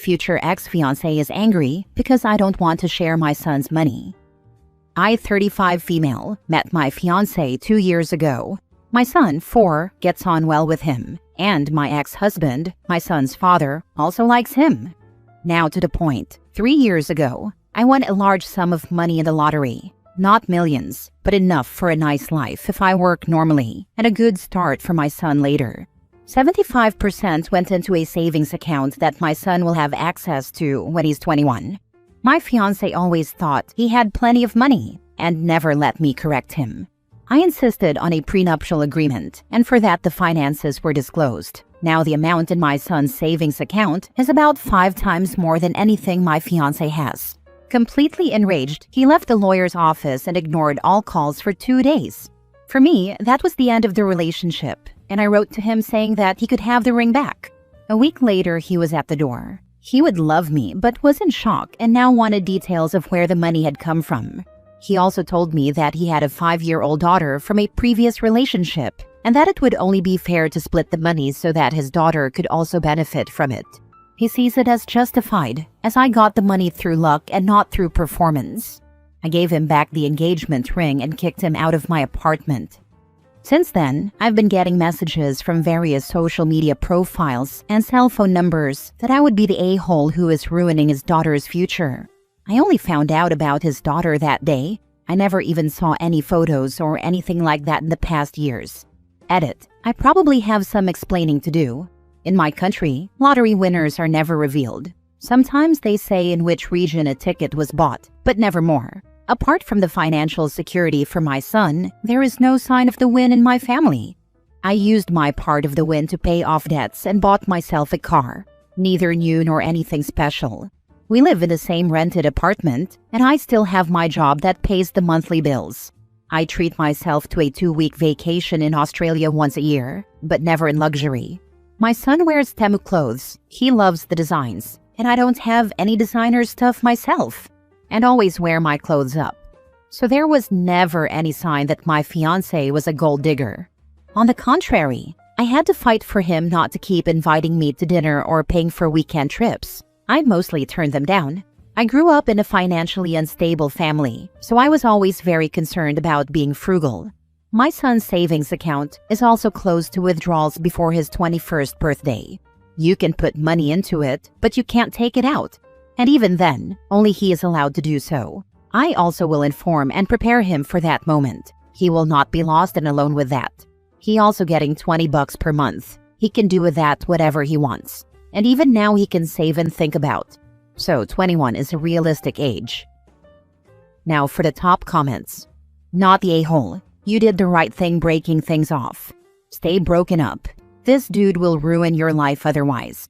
future ex-fiancé is angry because I don't want to share my son's money. I, 35 female, met my fiancé 2 years ago. My son, 4, gets on well with him, and my ex-husband, my son's father, also likes him. Now to the point. 3 years ago, I won a large sum of money in the lottery. Not millions, but enough for a nice life if I work normally, and a good start for my son later. 75% went into a savings account that my son will have access to when he's 21. My fiancé always thought he had plenty of money and never let me correct him. I insisted on a prenuptial agreement, and for that the finances were disclosed. Now the amount in my son's savings account is about 5 times more than anything my fiancé has. Completely enraged, he left the lawyer's office and ignored all calls for 2 days. For me, that was the end of the relationship, and I wrote to him saying that he could have the ring back. A week later, he was at the door. He would love me, but was in shock and now wanted details of where the money had come from. He also told me that he had a 5-year-old daughter from a previous relationship, and that it would only be fair to split the money so that his daughter could also benefit from it. He sees it as justified, as I got the money through luck and not through performance. I gave him back the engagement ring and kicked him out of my apartment. Since then, I've been getting messages from various social media profiles and cell phone numbers that I would be the a-hole who is ruining his daughter's future. I only found out about his daughter that day. I never even saw any photos or anything like that in the past years. Edit. I probably have some explaining to do. In my country, lottery winners are never revealed. Sometimes they say in which region a ticket was bought, but never more. Apart from the financial security for my son, there is no sign of the win in my family. I used my part of the win to pay off debts and bought myself a car. Neither new nor anything special. We live in the same rented apartment, and I still have my job that pays the monthly bills. I treat myself to a 2-week vacation in Australia once a year, but never in luxury. My son wears Temu clothes. He loves the designs, and I don't have any designer stuff myself, and always wear my clothes up. So there was never any sign that my fiancé was a gold digger. On the contrary, I had to fight for him not to keep inviting me to dinner or paying for weekend trips. I mostly turned them down. I grew up in a financially unstable family, so I was always very concerned about being frugal. My son's savings account is also closed to withdrawals before his 21st birthday. You can put money into it, but you can't take it out. And even then, only he is allowed to do so. I also will inform and prepare him for that moment. He will not be lost and alone with that. He also getting $20 per month. He can do with that whatever he wants. And even now he can save and think about. So 21 is a realistic age. Now for the top comments. Not the a-hole. You did the right thing breaking things off. Stay broken up. This dude will ruin your life otherwise.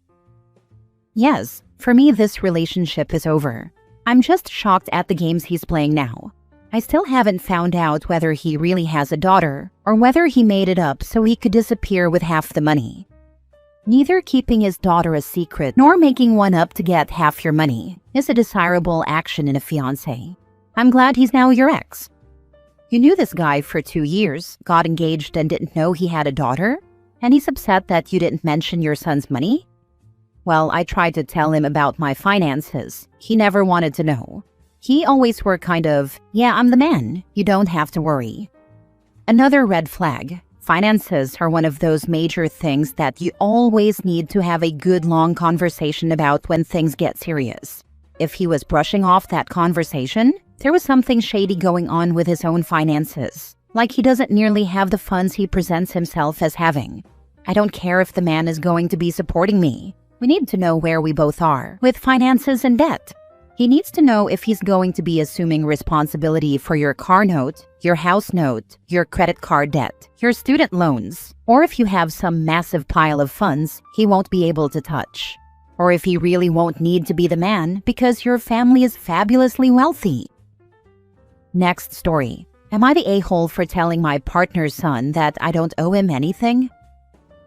Yes, for me this relationship is over. I'm just shocked at the games he's playing now. I still haven't found out whether he really has a daughter or whether he made it up so he could disappear with half the money. Neither keeping his daughter a secret nor making one up to get half your money is a desirable action in a fiancé. I'm glad he's now your ex. You knew this guy for 2 years, got engaged and didn't know he had a daughter? And he's upset that you didn't mention your son's money? Well, I tried to tell him about my finances. He never wanted to know. He always were kind of, yeah, I'm the man. You don't have to worry. Another red flag. Finances are one of those major things that you always need to have a good long conversation about when things get serious. If he was brushing off that conversation, there was something shady going on with his own finances. Like he doesn't nearly have the funds he presents himself as having. I don't care if the man is going to be supporting me. We need to know where we both are with finances and debt. He needs to know if he's going to be assuming responsibility for your car note, your house note, your credit card debt, your student loans, or if you have some massive pile of funds he won't be able to touch. Or if he really won't need to be the man because your family is fabulously wealthy. Next story. Am I the a-hole for telling my partner's son that I don't owe him anything?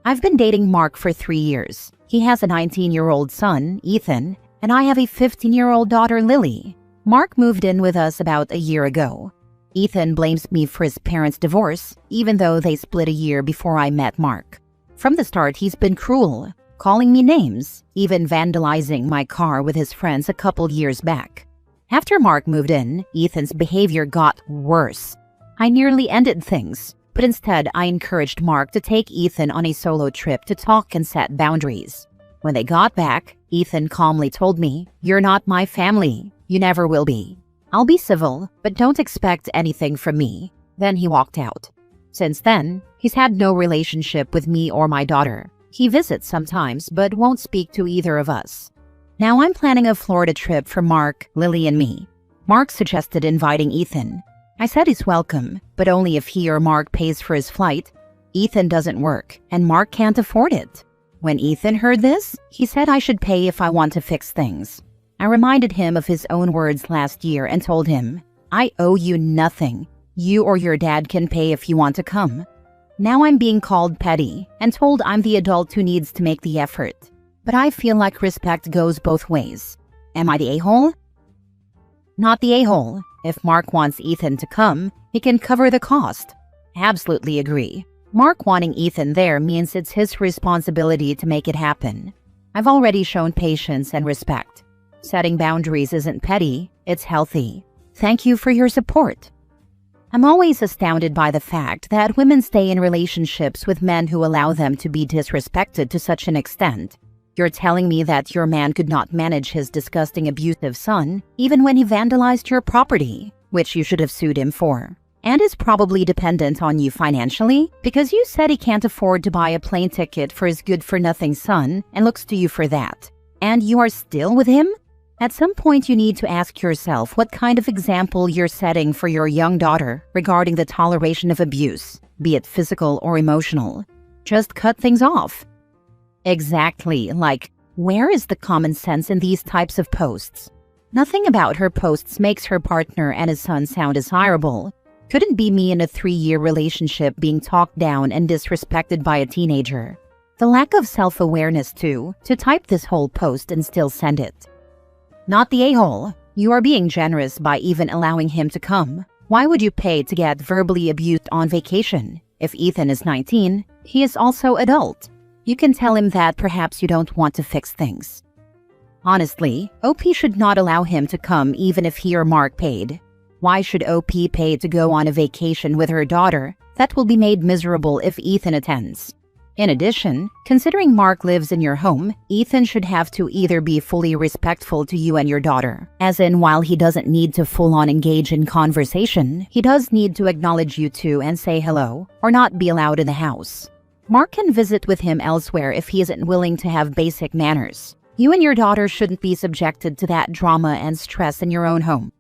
I've been dating Mark for 3 years. He has a 19-year-old son, Ethan, and I have a 15-year-old daughter, Lily. Mark moved in with us about a year ago. Ethan blames me for his parents' divorce, even though they split a year before I met Mark. From the start, he's been cruel. calling me names, even vandalizing my car with his friends a couple years back. After Mark moved in, Ethan's behavior got worse. I nearly ended things, but instead I encouraged Mark to take Ethan on a solo trip to talk and set boundaries. When they got back, Ethan calmly told me, "You're not my family. You never will be. I'll be civil, but don't expect anything from me." Then he walked out. Since then, he's had no relationship with me or my daughter. He visits sometimes, but won't speak to either of us. Now I'm planning a Florida trip for Mark, Lily, and me. Mark suggested inviting Ethan. I said he's welcome, but only if he or Mark pays for his flight. Ethan doesn't work, and Mark can't afford it. When Ethan heard this, he said I should pay if I want to fix things. I reminded him of his own words last year and told him, "I owe you nothing. You or your dad can pay if you want to come." Now I'm being called petty and told I'm the adult who needs to make the effort. But I feel like respect goes both ways. Am I the a-hole? Not the a-hole. If Mark wants Ethan to come, he can cover the cost. Absolutely agree. Mark wanting Ethan there means it's his responsibility to make it happen. I've already shown patience and respect. Setting boundaries isn't petty, it's healthy. Thank you for your support. I'm always astounded by the fact that women stay in relationships with men who allow them to be disrespected to such an extent. You're telling me that your man could not manage his disgusting abusive son, even when he vandalized your property, which you should have sued him for, and is probably dependent on you financially because you said he can't afford to buy a plane ticket for his good-for-nothing son and looks to you for that. And you are still with him? At some point, you need to ask yourself what kind of example you're setting for your young daughter regarding the toleration of abuse, be it physical or emotional. Just cut things off. Exactly, like, where is the common sense in these types of posts? Nothing about her posts makes her partner and his son sound desirable. Couldn't be me in a 3-year relationship being talked down and disrespected by a teenager. The lack of self-awareness, too, to type this whole post and still send it. Not the a-hole. You are being generous by even allowing him to come. Why would you pay to get verbally abused on vacation? If Ethan is 19, he is also adult. You can tell him that perhaps you don't want to fix things. Honestly, OP should not allow him to come even if he or Mark paid. Why should OP pay to go on a vacation with her daughter that will be made miserable if Ethan attends? In addition, considering Mark lives in your home, Ethan should have to either be fully respectful to you and your daughter, as in while he doesn't need to full-on engage in conversation, he does need to acknowledge you two and say hello, or not be allowed in the house. Mark can visit with him elsewhere if he isn't willing to have basic manners. You and your daughter shouldn't be subjected to that drama and stress in your own home.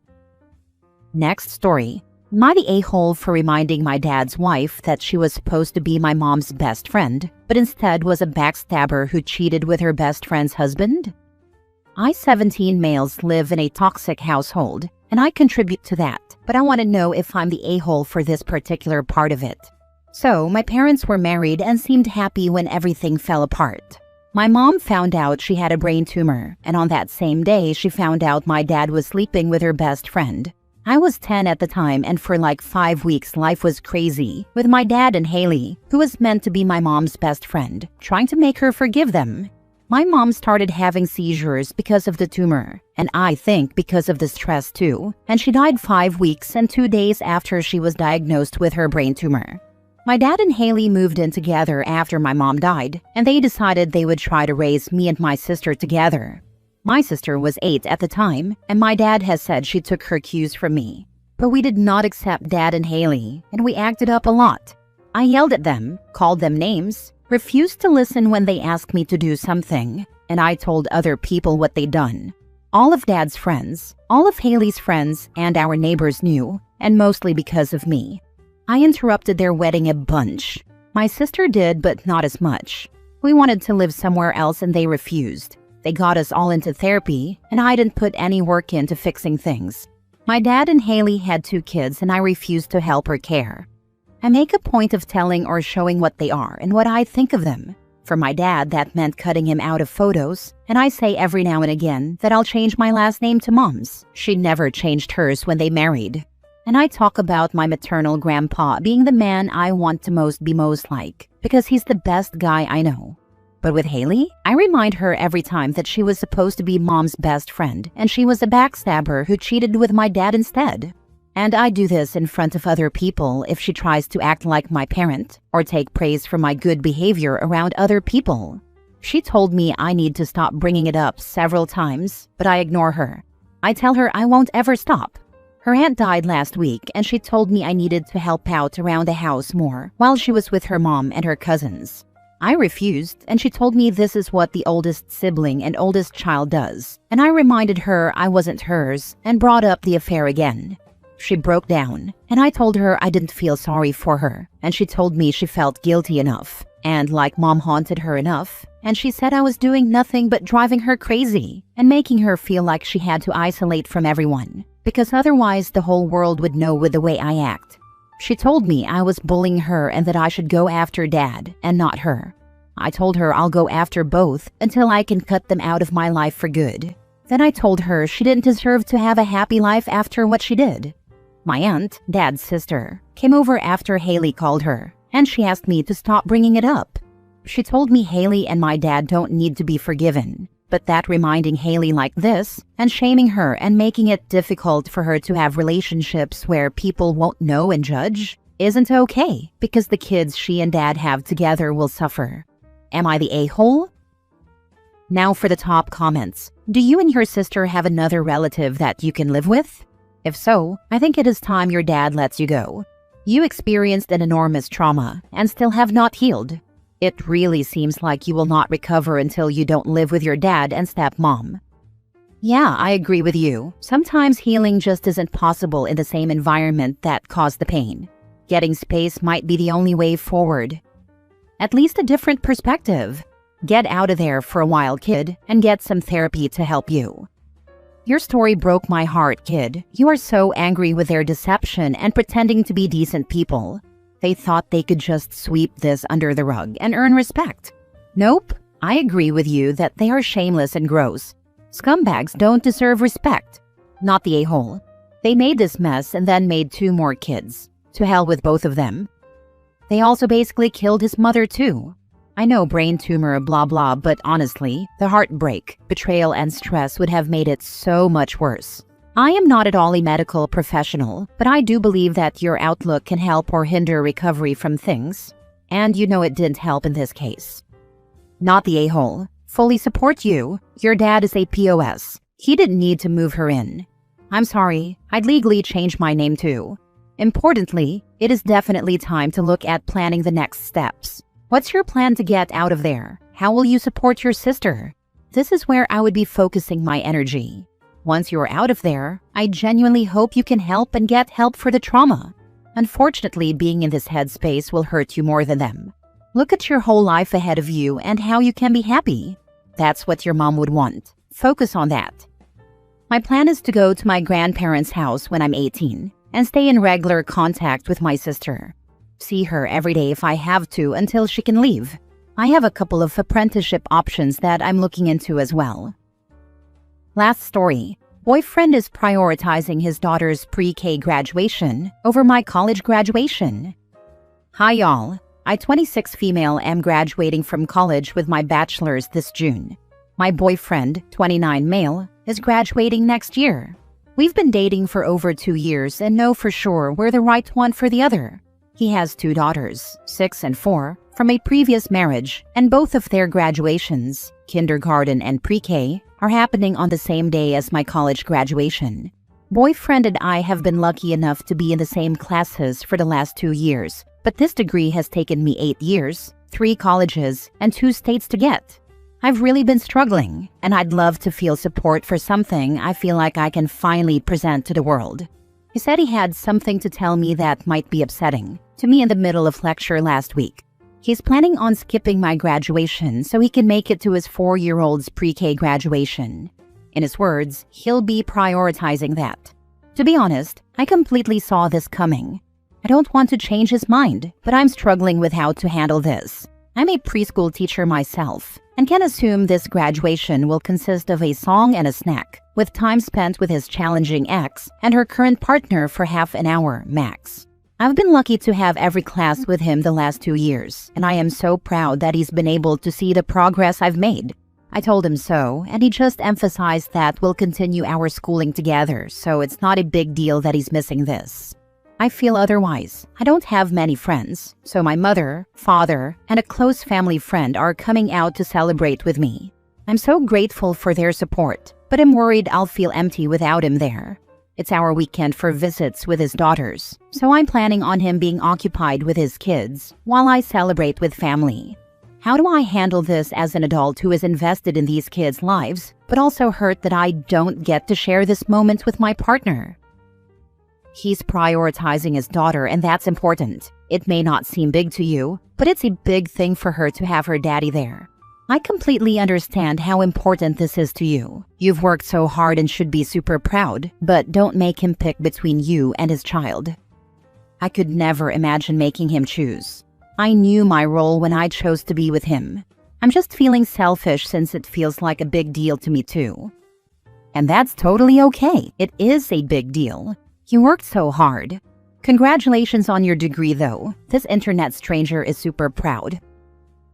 Next story. Am I the a-hole for reminding my dad's wife that she was supposed to be my mom's best friend, but instead was a backstabber who cheated with her best friend's husband? I 17 males live in a toxic household, and I contribute to that, but I want to know if I'm the a-hole for this particular part of it. So, my parents were married and seemed happy when everything fell apart. My mom found out she had a brain tumor, and on that same day she found out my dad was sleeping with her best friend. I was 10 at the time, and for like 5 weeks life was crazy, with my dad and Haley, who was meant to be my mom's best friend, trying to make her forgive them. My mom started having seizures because of the tumor, and I think because of the stress too, and she died 5 weeks and 2 days after she was diagnosed with her brain tumor. My dad and Haley moved in together after my mom died, and they decided they would try to raise me and my sister together. My sister was 8 at the time, and my dad has said she took her cues from me. But we did not accept Dad and Haley, and we acted up a lot. I yelled at them, called them names, refused to listen when they asked me to do something, and I told other people what they'd done. All of Dad's friends, all of Haley's friends, and our neighbors knew, and mostly because of me. I interrupted their wedding a bunch. My sister did, but not as much. We wanted to live somewhere else and they refused. They got us all into therapy, and I didn't put any work into fixing things. My dad and Haley had 2 kids, and I refused to help or care. I make a point of telling or showing what they are and what I think of them. For my dad, that meant cutting him out of photos, and I say every now and again that I'll change my last name to Mom's. She never changed hers when they married. And I talk about my maternal grandpa being the man I want to be most like, because he's the best guy I know. But with Haley, I remind her every time that she was supposed to be mom's best friend and she was a backstabber who cheated with my dad instead. And I do this in front of other people if she tries to act like my parent or take praise for my good behavior around other people. She told me I need to stop bringing it up several times, but I ignore her. I tell her I won't ever stop. Her aunt died last week and she told me I needed to help out around the house more while she was with her mom and her cousins. I refused, and she told me this is what the oldest sibling and oldest child does, and I reminded her I wasn't hers and brought up the affair again. She broke down, and I told her I didn't feel sorry for her, and she told me she felt guilty enough, and like mom haunted her enough, and she said I was doing nothing but driving her crazy and making her feel like she had to isolate from everyone, because otherwise the whole world would know with the way I act. She told me I was bullying her and that I should go after dad and not her. I told her I'll go after both until I can cut them out of my life for good. Then I told her she didn't deserve to have a happy life after what she did. My aunt, dad's sister, came over after Haley called her, and she asked me to stop bringing it up. She told me Haley and my dad don't need to be forgiven, but that reminding Haley like this and shaming her and making it difficult for her to have relationships where people won't know and judge isn't okay because the kids she and dad have together will suffer. Am I the a-hole? Now for the top comments. Do you and your sister have another relative that you can live with? If so, I think it is time your dad lets you go. You experienced an enormous trauma and still have not healed. It really seems like you will not recover until you don't live with your dad and stepmom. Yeah, I agree with you. Sometimes healing just isn't possible in the same environment that caused the pain. Getting space might be the only way forward. At least a different perspective. Get out of there for a while, kid, and get some therapy to help you. Your story broke my heart, kid. You are so angry with their deception and pretending to be decent people. They thought they could just sweep this under the rug and earn respect. Nope, I agree with you that they are shameless and gross. Scumbags don't deserve respect. Not the a-hole. They made this mess and then made 2 more kids. To hell with both of them. They also basically killed his mother too. I know brain tumor blah blah, but honestly, the heartbreak, betrayal and stress would have made it so much worse. I am not at all a medical professional, but I do believe that your outlook can help or hinder recovery from things. And you know it didn't help in this case. Not the a-hole. Fully support you. Your dad is a POS. He didn't need to move her in. I'm sorry, I'd legally change my name too. Importantly, it is definitely time to look at planning the next steps. What's your plan to get out of there? How will you support your sister? This is where I would be focusing my energy. Once you're out of there, I genuinely hope you can help and get help for the trauma. Unfortunately, being in this headspace will hurt you more than them. Look at your whole life ahead of you and how you can be happy. That's what your mom would want. Focus on that. My plan is to go to my grandparents' house when I'm 18 and stay in regular contact with my sister. See her every day if I have to until she can leave. I have a couple of apprenticeship options that I'm looking into as well. Last story. Boyfriend is prioritizing his daughter's pre-K graduation over my college graduation. Hi y'all. I, 26 female, am graduating from college with my bachelor's this June. My boyfriend, 29 male, is graduating next year. We've been dating for over 2 years and know for sure we're the right one for the other. He has 2 daughters, 6 and 4, from a previous marriage, and both of their graduations, kindergarten and pre-K, are happening on the same day as my college graduation. Boyfriend and I have been lucky enough to be in the same classes for the last 2 years, but this degree has taken me 8 years, 3 colleges, and 2 states to get. I've really been struggling, and I'd love to feel support for something I feel like I can finally present to the world. He said he had something to tell me that might be upsetting to me in the middle of lecture last week. He's planning on skipping my graduation so he can make it to his 4-year-old's pre-K graduation. In his words, he'll be prioritizing that. To be honest, I completely saw this coming. I don't want to change his mind, but I'm struggling with how to handle this. I'm a preschool teacher myself, and can assume this graduation will consist of a song and a snack, with time spent with his challenging ex and her current partner for half an hour max. I've been lucky to have every class with him the last 2 years, and I am so proud that he's been able to see the progress I've made. I told him so, and he just emphasized that we'll continue our schooling together, so it's not a big deal that he's missing this. I feel otherwise. I don't have many friends, so my mother, father, and a close family friend are coming out to celebrate with me. I'm so grateful for their support, but I'm worried I'll feel empty without him there. It's our weekend for visits with his daughters, so I'm planning on him being occupied with his kids while I celebrate with family. How do I handle this as an adult who is invested in these kids' lives, but also hurt that I don't get to share this moment with my partner? He's prioritizing his daughter, and that's important. It may not seem big to you, but it's a big thing for her to have her daddy there. I completely understand how important this is to you. You've worked so hard and should be super proud, but don't make him pick between you and his child. I could never imagine making him choose. I knew my role when I chose to be with him. I'm just feeling selfish since it feels like a big deal to me too. And that's totally okay. It is a big deal. You worked so hard. Congratulations on your degree though. This internet stranger is super proud.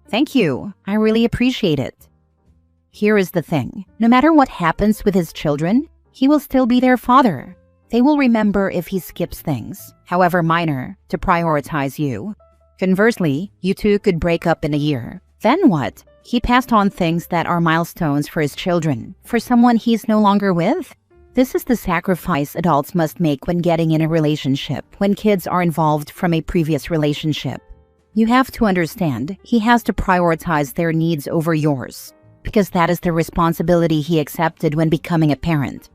Thank you. I really appreciate it. Here is the thing. No matter what happens with his children, he will still be their father. They will remember if he skips things, however minor, to prioritize you. Conversely, you two could break up in a year. Then what? He passed on things that are milestones for his children, for someone he's no longer with? This is the sacrifice adults must make when getting in a relationship, when kids are involved from a previous relationship. You have to understand, he has to prioritize their needs over yours, because that is the responsibility he accepted when becoming a parent.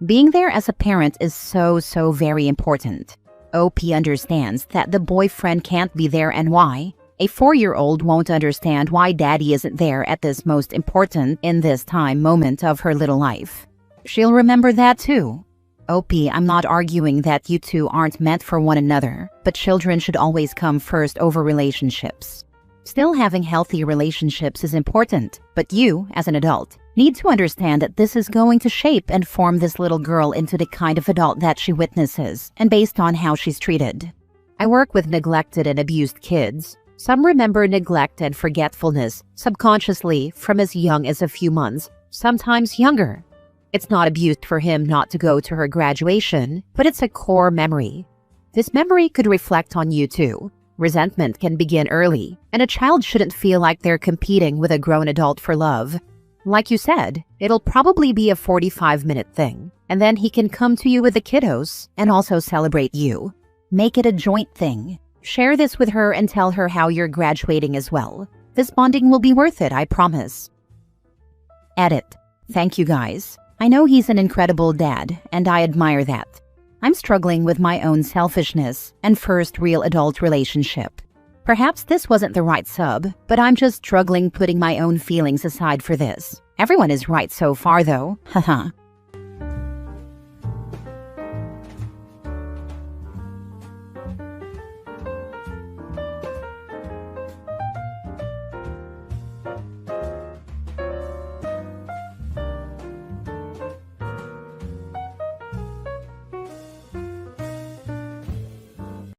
Being there as a parent is so very important. OP understands that the boyfriend can't be there and why. A 4-year-old won't understand why daddy isn't there at this most important in this time moment of her little life. She'll remember that too. OP, I'm not arguing that you two aren't meant for one another, but children should always come first over relationships. Still having healthy relationships is important, but you, as an adult, need to understand that this is going to shape and form this little girl into the kind of adult that she witnesses, and based on how she's treated. I work with neglected and abused kids. Some remember neglect and forgetfulness subconsciously from as young as a few months, sometimes younger. It's not abused for him not to go to her graduation, but it's a core memory. This memory could reflect on you too. Resentment can begin early, and a child shouldn't feel like they're competing with a grown adult for love. Like you said, it'll probably be a 45-minute thing, and then he can come to you with the kiddos and also celebrate you. Make it a joint thing. Share this with her and tell her how you're graduating as well. This bonding will be worth it, I promise. Edit. Thank you guys. I know he's an incredible dad, and I admire that. I'm struggling with my own selfishness and first real adult relationship. Perhaps this wasn't the right sub, but I'm just struggling putting my own feelings aside for this. Everyone is right so far though, haha.